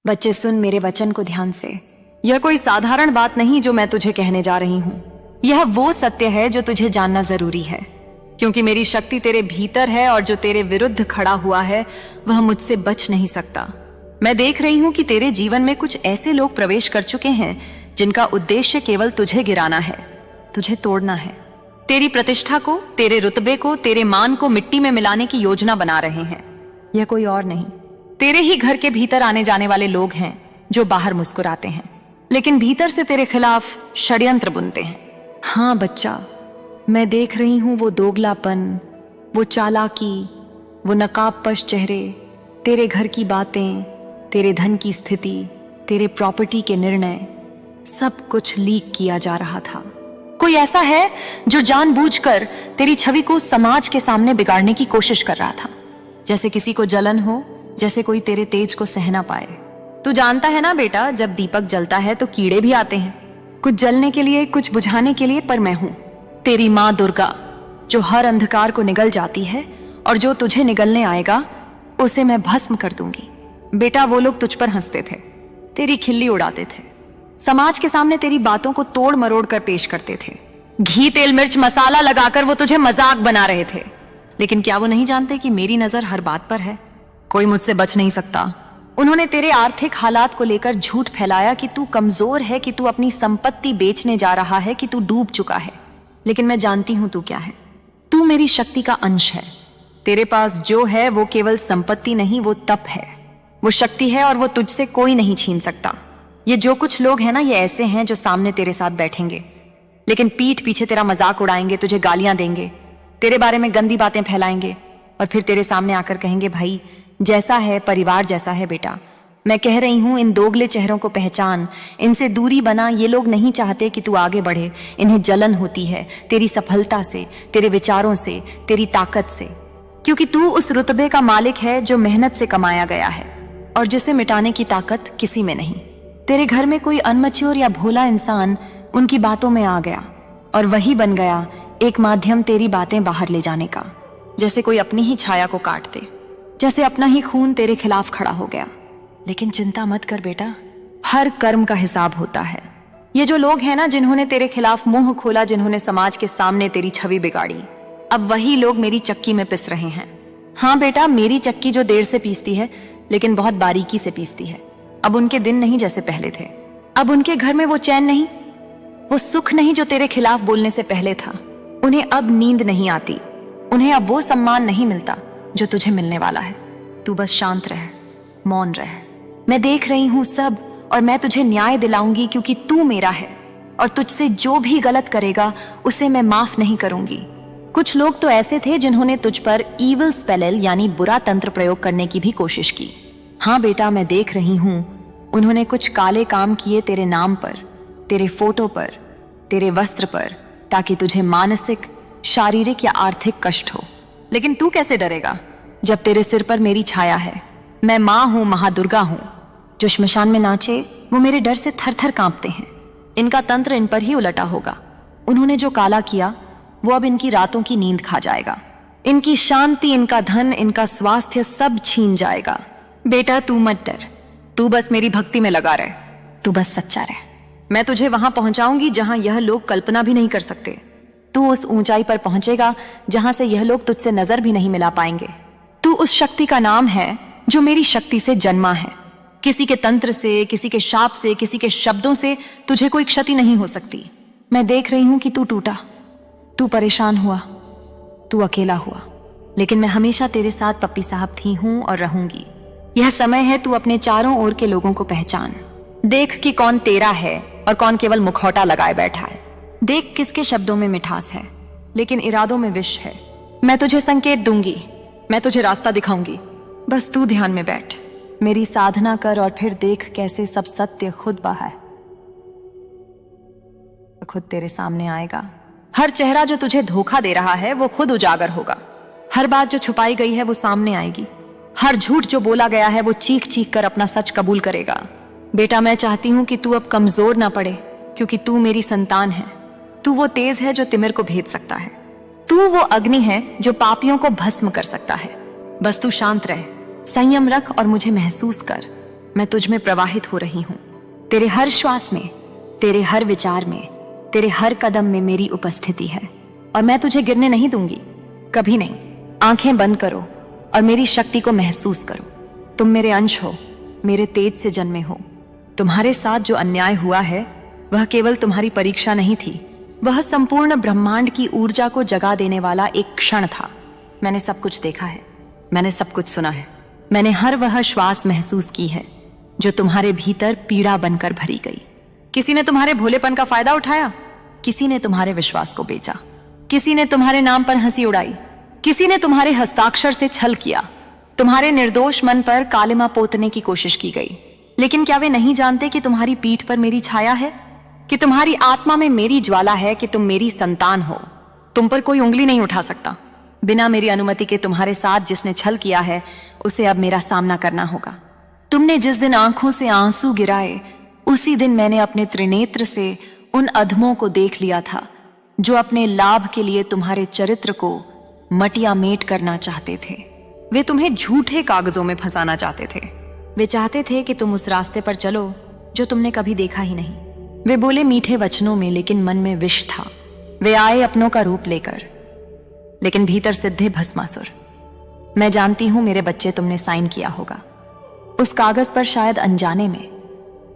बच्चे सुन मेरे वचन को ध्यान से। यह कोई साधारण बात नहीं जो मैं तुझे कहने जा रही हूं। यह वो सत्य है जो तुझे जानना जरूरी है, क्योंकि मेरी शक्ति तेरे भीतर है और जो तेरे विरुद्ध खड़ा हुआ है वह मुझसे बच नहीं सकता। मैं देख रही हूं कि तेरे जीवन में कुछ ऐसे लोग प्रवेश कर चुके हैं जिनका उद्देश्य केवल तुझे गिराना है, तुझे तोड़ना है। तेरी प्रतिष्ठा को, तेरे रुतबे को, तेरे मान को मिट्टी में मिलाने की योजना बना रहे हैं। यह कोई और नहीं, तेरे ही घर के भीतर आने जाने वाले लोग हैं जो बाहर मुस्कुराते हैं लेकिन भीतर से तेरे खिलाफ षड्यंत्र बुनते हैं। हाँ बच्चा, मैं देख रही हूं वो दोगलापन, वो चालाकी, वो नकाबपोश चेहरे, तेरे घर की बातें, तेरे धन की स्थिति, तेरे प्रॉपर्टी के निर्णय, सब कुछ लीक किया जा रहा था। कोई ऐसा है जो जानबूझकर तेरी छवि को समाज के सामने बिगाड़ने की कोशिश कर रहा था, जैसे किसी को जलन हो, जैसे कोई तेरे तेज को सह ना पाए। तू जानता है ना बेटा, जब दीपक जलता है तो कीड़े भी आते हैं, कुछ जलने के लिए, कुछ बुझाने के लिए। पर मैं हूं तेरी माँ दुर्गा, जो हर अंधकार को निगल जाती है, और जो तुझे निगलने आएगा उसे मैं भस्म कर दूंगी। बेटा, वो लोग तुझ पर हंसते थे, तेरी खिल्ली उड़ाते थे, समाज के सामने तेरी बातों को तोड़ मरोड़ कर पेश करते थे। घी तेल मिर्च मसाला लगाकर वो तुझे मजाक बना रहे थे, लेकिन क्या वो नहीं जानते कि मेरी नजर हर बात पर है? कोई मुझसे बच नहीं सकता। उन्होंने तेरे आर्थिक हालात को लेकर झूठ फैलाया कि तू कमजोर है, कि तू अपनी संपत्ति बेचने जा रहा है, कि तू डूब चुका है। लेकिन मैं जानती हूं तू क्या है। तू मेरी शक्ति का अंश है। तेरे पास जो है वो केवल संपत्ति नहीं, वो तप है, वो शक्ति है, और वो तुझसे कोई नहीं छीन सकता। ये जो कुछ लोग हैं ना, ये ऐसे हैं जो सामने तेरे साथ बैठेंगे लेकिन पीठ पीछे तेरा मजाक उड़ाएंगे, तुझे गालियां देंगे, तेरे बारे में गंदी बातें फैलाएंगे और फिर तेरे सामने आकर कहेंगे, भाई जैसा है परिवार जैसा है बेटा। मैं कह रही हूं, इन दोगले चेहरों को पहचान, इनसे दूरी बना। ये लोग नहीं चाहते कि तू आगे बढ़े, इन्हें जलन होती है तेरी सफलता से, तेरे विचारों से, तेरी ताकत से, क्योंकि तू उस रुतबे का मालिक है जो मेहनत से कमाया गया है और जिसे मिटाने की ताकत किसी में नहीं। तेरे घर में कोई अनमच्योर या भोला इंसान उनकी बातों में आ गया और वही बन गया एक माध्यम तेरी बातें बाहर ले जाने का। जैसे कोई अपनी ही छाया को काट दे, जैसे अपना ही खून तेरे खिलाफ खड़ा हो गया। लेकिन चिंता मत कर बेटा, हर कर्म का हिसाब होता है। ये जो लोग हैं ना, जिन्होंने तेरे खिलाफ मुंह खोला, जिन्होंने समाज के सामने तेरी छवि बिगाड़ी, अब वही लोग मेरी चक्की में पिस रहे हैं। हाँ बेटा, मेरी चक्की जो देर से पीसती है लेकिन बहुत बारीकी से पीसती है। अब उनके दिन नहीं जैसे पहले थे। अब उनके घर में वो चैन नहीं, वो सुख नहीं जो तेरे खिलाफ बोलने से पहले था। उन्हें अब नींद नहीं आती, उन्हें अब वो सम्मान नहीं मिलता जो तुझे मिलने वाला है। तू बस शांत रह, मौन रह। मैं देख रही हूं सब, और मैं तुझे न्याय दिलाऊंगी, क्योंकि तू मेरा है और तुझसे जो भी गलत करेगा उसे मैं माफ नहीं करूंगी। कुछ लोग तो ऐसे थे जिन्होंने तुझ पर ईविल स्पेल यानी बुरा तंत्र प्रयोग करने की भी कोशिश की। हाँ बेटा, मैं देख रही हूं, उन्होंने कुछ काले काम किए तेरे नाम पर, तेरे फोटो पर, तेरे वस्त्र पर, ताकि तुझे मानसिक, शारीरिक या आर्थिक कष्ट हो। लेकिन तू कैसे डरेगा जब तेरे सिर पर मेरी छाया है। मैं माँ हूं, महादुर्गा हूं। जो श्मशान में नाचे वो मेरे डर से थर थर कांपते हैं। इनका तंत्र इन पर ही उलटा होगा। उन्होंने जो काला किया वो अब इनकी रातों की नींद खा जाएगा। इनकी शांति, इनका धन, इनका स्वास्थ्य सब छीन जाएगा। बेटा तू मत डर, तू बस मेरी भक्ति में लगा रहे, तू बस सच्चा रह। मैं तुझे वहां पहुंचाऊंगी जहां यह लोग कल्पना भी नहीं कर सकते। तू उस ऊंचाई पर पहुंचेगा जहां से यह लोग तुझसे नजर भी नहीं मिला पाएंगे। तू उस शक्ति का नाम है जो मेरी शक्ति से जन्मा है। किसी के तंत्र से, किसी के शाप से, किसी के शब्दों से तुझे कोई क्षति नहीं हो सकती। मैं देख रही हूं कि तू टूटा, तू परेशान हुआ, तू अकेला हुआ, लेकिन मैं हमेशा तेरे साथ पप्पी साहब थी हूं और रहूंगी। यह समय है तू अपने चारों ओर के लोगों को पहचान। देख कि कौन तेरा है और कौन केवल मुखौटा लगाए बैठा है। देख किसके शब्दों में मिठास है लेकिन इरादों में विष है। मैं तुझे संकेत दूंगी, मैं तुझे रास्ता दिखाऊंगी। बस तू ध्यान में बैठ, मेरी साधना कर और फिर देख कैसे सब सत्य खुद बाहर खुद तेरे सामने आएगा। हर चेहरा जो तुझे धोखा दे रहा है वो खुद उजागर होगा। हर बात जो छुपाई गई है वो सामने आएगी। हर झूठ जो बोला गया है वो चीख चीख कर अपना सच कबूल करेगा। बेटा मैं चाहती हूं कि तू अब कमजोर ना पड़े, क्योंकि तू मेरी संतान है। तू वो तेज है जो तिमिर को भेद सकता है। तू वो अग्नि है जो पापियों को भस्म कर सकता है। बस तू शांत रह, संयम रख और मुझे महसूस कर। मैं तुझ में प्रवाहित हो रही हूं। तेरे हर श्वास में, तेरे हर विचार में, तेरे हर कदम में मेरी उपस्थिति है और मैं तुझे गिरने नहीं दूंगी, कभी नहीं। आंखें बंद करो और मेरी शक्ति को महसूस करो। तुम मेरे अंश हो, मेरे तेज से जन्मे हो। तुम्हारे साथ जो अन्याय हुआ है वह केवल तुम्हारी परीक्षा नहीं थी, वह संपूर्ण ब्रह्मांड की ऊर्जा को जगा देने वाला एक क्षण था। मैंने सब कुछ देखा है, मैंने सब कुछ सुना है, मैंने हर वह श्वास महसूस की है जो तुम्हारे भीतर पीड़ा बनकर भरी गई। किसी ने तुम्हारे भोलेपन का फायदा उठाया, किसी ने तुम्हारे विश्वास को बेचा, किसी ने तुम्हारे नाम पर हंसी उड़ाई, किसी ने तुम्हारे हस्ताक्षर से छल किया। तुम्हारे निर्दोष मन पर कालिमा पोतने की कोशिश की गई, लेकिन क्या वे नहीं जानते कि तुम्हारी पीठ पर मेरी छाया है, कि तुम्हारी आत्मा में मेरी ज्वाला है, कि तुम मेरी संतान हो। तुम पर कोई उंगली नहीं उठा सकता। बिना मेरी अनुमति के तुम्हारे साथ जिसने छल किया है उसे अब मेरा सामना करना होगा। तुमने जिस दिन आंखों से आंसू गिराए उसी दिन मैंने अपने त्रिनेत्र से उन अधमों को देख लिया था जो अपने लाभ के लिए तुम्हारे चरित्र को मटिया मेट करना चाहते थे। वे तुम्हें झूठे कागजों में फंसाना चाहते थे। वे चाहते थे कि तुम उस रास्ते पर चलो जो तुमने कभी देखा ही नहीं। वे बोले मीठे वचनों में, लेकिन मन में विष था। वे आए अपनों का रूप लेकर, लेकिन भीतर सिद्धे भस्मासुर। मैं जानती हूं मेरे बच्चे, तुमने साइन किया होगा उस कागज पर, शायद अनजाने में,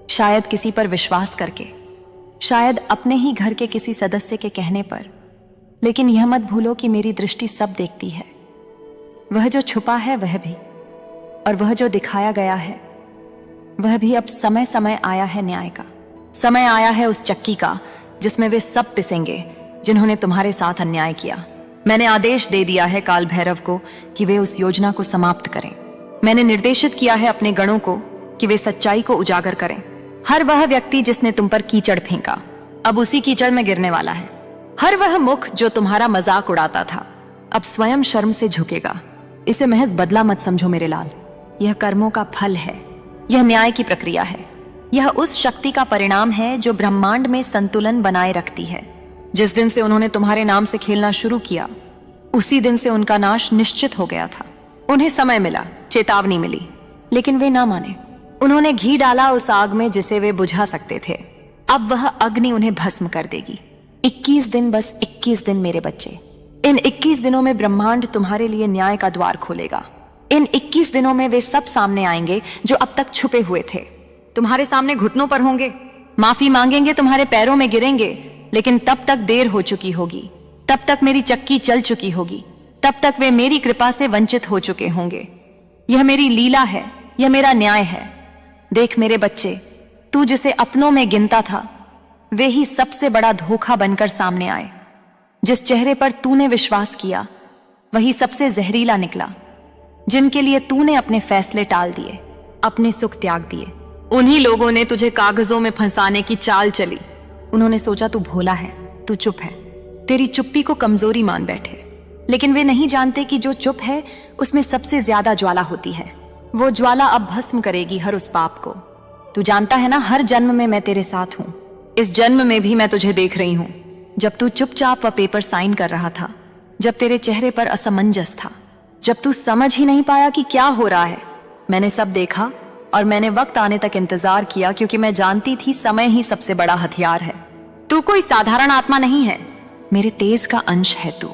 शायद किसी पर विश्वास करके, शायद अपने ही घर के किसी सदस्य के कहने पर। लेकिन यह मत भूलो कि मेरी दृष्टि सब देखती है। वह जो छुपा है वह भी, और वह जो दिखाया गया है वह भी। अब समय समय आया है न्याय का, समय आया है उस चक्की का जिसमें वे सब पिसेंगे जिन्होंने तुम्हारे साथ अन्याय किया। मैंने आदेश दे दिया है काल भैरव को कि वे उस योजना को समाप्त करें। मैंने निर्देशित किया है अपने गणों को कि वे सच्चाई को उजागर करें। हर वह व्यक्ति जिसने तुम पर कीचड़ फेंका अब उसी कीचड़ में गिरने वाला है। हर वह मुख जो तुम्हारा मजाक उड़ाता था अब स्वयं शर्म से झुकेगा। इसे महज बदला मत समझो मेरे लाल, यह कर्मों का फल है, यह न्याय की प्रक्रिया है। यह उस शक्ति का परिणाम है जो ब्रह्मांड में संतुलन बनाए रखती है। जिस दिन से उन्होंने तुम्हारे नाम से खेलना शुरू किया उसी दिन से उनका नाश निश्चित हो गया था। उन्हें समय मिला, चेतावनी मिली, लेकिन वे ना माने। उन्होंने घी डाला उस आग में जिसे वे बुझा सकते थे। अब वह अग्नि उन्हें भस्म कर देगी। 21 दिन, बस 21 दिन मेरे बच्चे। इन 21 दिनों में ब्रह्मांड तुम्हारे लिए न्याय का द्वार खोलेगा। इन 21 दिनों में वे सब सामने आएंगे जो अब तक छुपे हुए थे। तुम्हारे सामने घुटनों पर होंगे, माफी मांगेंगे, तुम्हारे पैरों में गिरेंगे, लेकिन तब तक देर हो चुकी होगी। तब तक मेरी चक्की चल चुकी होगी। तब तक वे मेरी कृपा से वंचित हो चुके होंगे। यह मेरी लीला है, यह मेरा न्याय है। देख मेरे बच्चे, तू जिसे अपनों में गिनता था वे ही सबसे बड़ा धोखा बनकर सामने आए। जिस चेहरे पर तूने विश्वास किया वही सबसे जहरीला निकला। जिनके लिए तूने अपने फैसले टाल दिए, अपने सुख त्याग दिए, उन्हीं लोगों ने तुझे कागजों में फंसाने की चाल चली। उन्होंने सोचा तू भोला है, तू चुप है, तेरी चुप्पी को कमजोरी मान बैठे। लेकिन वे नहीं जानते कि जो चुप है उसमें सबसे ज्यादा ज्वाला होती है। वो ज्वाला अब भस्म करेगी हर उस पाप को। तू जानता है ना, हर जन्म में मैं तेरे साथ हूं। इस जन्म में भी मैं तुझे देख रही हूं। जब तू चुपचाप वह पेपर साइन कर रहा था, जब तेरे चेहरे पर असमंजस था, जब तू समझ ही नहीं पाया कि क्या हो रहा है, मैंने सब देखा और मैंने वक्त आने तक इंतजार किया, क्योंकि मैं जानती थी समय ही सबसे बड़ा हथियार है। तू कोई साधारण आत्मा नहीं है, मेरे तेज का अंश है तू।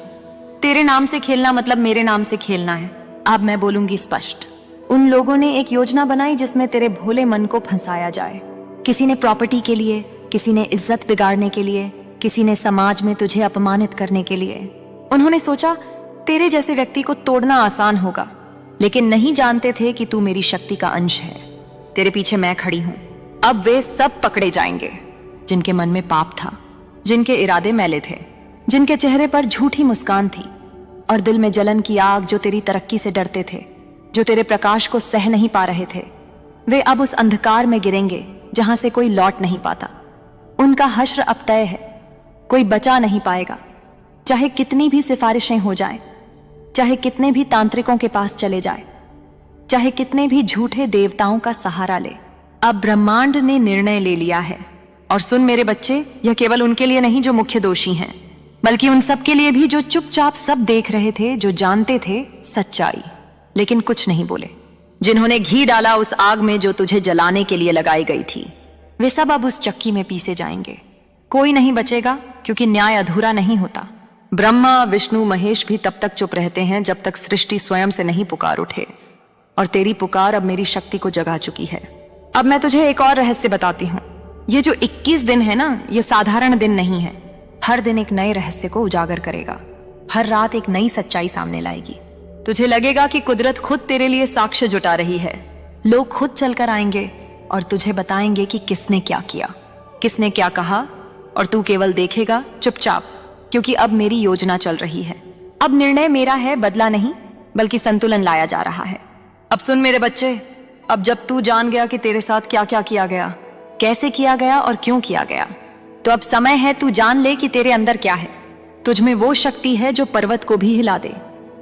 तेरे नाम से खेलना मतलब मेरे नाम से खेलना है। अब मैं बोलूंगी स्पष्ट। उन लोगों ने एक योजना बनाई जिसमें तेरे भोले मन को फंसाया जाए। किसी ने प्रॉपर्टी के लिए, किसी ने इज्जत बिगाड़ने के लिए, किसी ने समाज में तुझे अपमानित करने के लिए। उन्होंने सोचा तेरे जैसे व्यक्ति को तोड़ना आसान होगा, लेकिन नहीं जानते थे कि तू मेरी शक्ति का अंश है। तेरे पीछे मैं खड़ी हूं। अब वे सब पकड़े जाएंगे जिनके मन में पाप था, जिनके इरादे मैले थे, जिनके चेहरे पर झूठी मुस्कान थी और दिल में जलन की आग, जो तेरी तरक्की से डरते थे, जो तेरे प्रकाश को सह नहीं पा रहे थे। वे अब उस अंधकार में गिरेंगे जहां से कोई लौट नहीं पाता। उनका हश्र अब तय है, कोई बचा नहीं पाएगा। चाहे कितनी भी सिफारिशें हो जाएं, चाहे कितने भी तांत्रिकों के पास चले जाए, चाहे कितने भी झूठे देवताओं का सहारा ले, अब ब्रह्मांड ने निर्णय ले लिया है। और सुन मेरे बच्चे, यह केवल उनके लिए नहीं जो मुख्य दोषी हैं, बल्कि उन सब के लिए भी जो चुपचाप सब देख रहे थे, जो जानते थे सच्चाई लेकिन कुछ नहीं बोले। जिन्होंने घी डाला उस आग में जो तुझे जलाने के लिए लगाई गई थी, वे सब अब उस चक्की में पीसे जाएंगे। कोई नहीं बचेगा, क्योंकि न्याय अधूरा नहीं होता। ब्रह्मा, विष्णु, महेश भी तब तक चुप रहते हैं जब तक सृष्टि स्वयं से नहीं पुकार उठे, और तेरी पुकार अब मेरी शक्ति को जगा चुकी है। अब मैं तुझे एक और रहस्य बताती हूँ। ये जो 21 दिन है ना, ये साधारण दिन नहीं है। हर दिन एक नए रहस्य को उजागर करेगा, हर रात एक नई सच्चाई सामने लाएगी। तुझे लगेगा कि कुदरत खुद तेरे लिए साक्ष्य जुटा रही है। लोग खुद चलकर आएंगे और तुझे बताएंगे कि किसने क्या किया, किसने क्या कहा, और तू केवल देखेगा चुपचाप, क्योंकि अब मेरी योजना चल रही है। अब निर्णय मेरा है, बदला नहीं, बल्कि संतुलन लाया जा रहा है। अब सुन मेरे बच्चे, अब जब तू जान गया कि तेरे साथ क्या क्या किया गया, कैसे किया गया और क्यों किया गया, तो अब समय है तू जान ले कि तेरे अंदर क्या है। तुझ में वो शक्ति है जो पर्वत को भी हिला दे।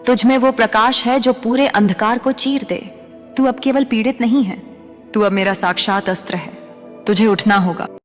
तुझ में वो प्रकाश है जो पूरे अंधकार को चीर दे। तू अब केवल पीड़ित नहीं है, तू अब मेरा साक्षात अस्त्र है। तुझे उठना होगा।